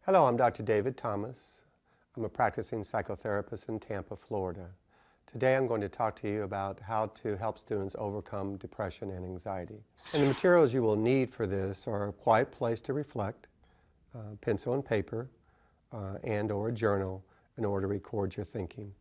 Hello, I'm Dr. David Thomas. I'm a practicing psychotherapist in Tampa, Florida. Today I'm going to talk to you about how to help students overcome depression and anxiety. And the materials you will need for this are a quiet place to reflect, pencil and paper, and or a journal in order to record your thinking.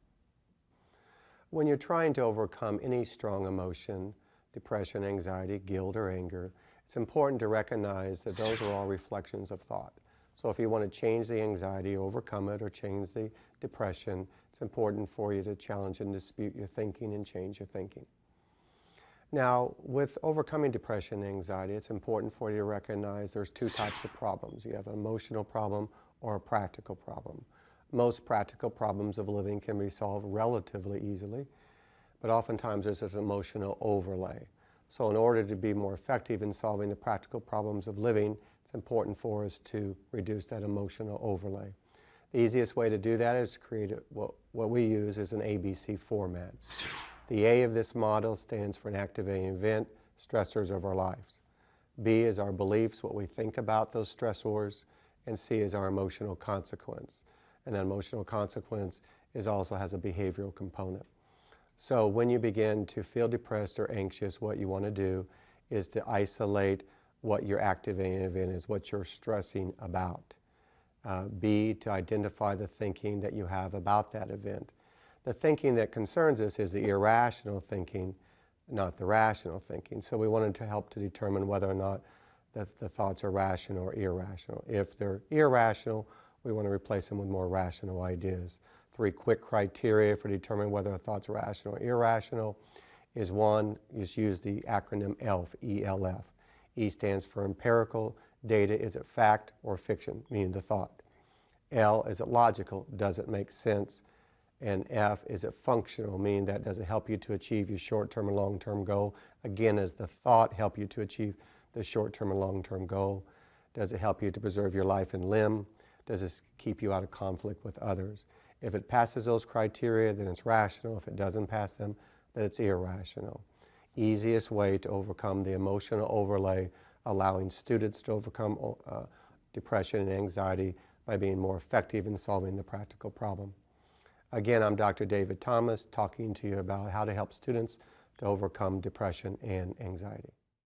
When you're trying to overcome any strong emotion, depression, anxiety, guilt, or anger, it's important to recognize that those are all reflections of thought. So if you want to change the anxiety, overcome it, or change the depression, it's important for you to challenge and dispute your thinking and change your thinking. Now, with overcoming depression and anxiety, it's important for you to recognize there's two types of problems. You have an emotional problem or a practical problem. Most practical problems of living can be solved relatively easily, but oftentimes there's this emotional overlay. So in order to be more effective in solving the practical problems of living, it's important for us to reduce that emotional overlay. The easiest way to do that is to create what we use is an ABC format. The A of this model stands for an activating event, stressors of our lives. B is our beliefs, what we think about those stressors, and C is our emotional consequence. And that emotional consequence also has a behavioral component. So when you begin to feel depressed or anxious, what you want to do is to isolate what your activating event is, what you're stressing about. B, to identify the thinking that you have about that event. The thinking that concerns us is the irrational thinking, not the rational thinking. So we wanted to help to determine whether or not the thoughts are rational or irrational. If they're irrational, we want to replace them with more rational ideas. 3 quick criteria for determining whether a thought's rational or irrational is: 1, is use the acronym ELF, E-L-F. E stands for empirical data. Is it fact or fiction, meaning the thought? L, is it logical? Does it make sense? And F, is it functional, meaning that does it help you to achieve your short-term and long-term goal? Again, does the thought help you to achieve the short-term and long-term goal? Does it help you to preserve your life and limb? Does it keep you out of conflict with others? If it passes those criteria, then it's rational. If it doesn't pass them, then it's irrational. Easiest way to overcome the emotional overlay, allowing students to overcome depression and anxiety by being more effective in solving the practical problem. Again, I'm Dr. David Thomas, talking to you about how to help students to overcome depression and anxiety.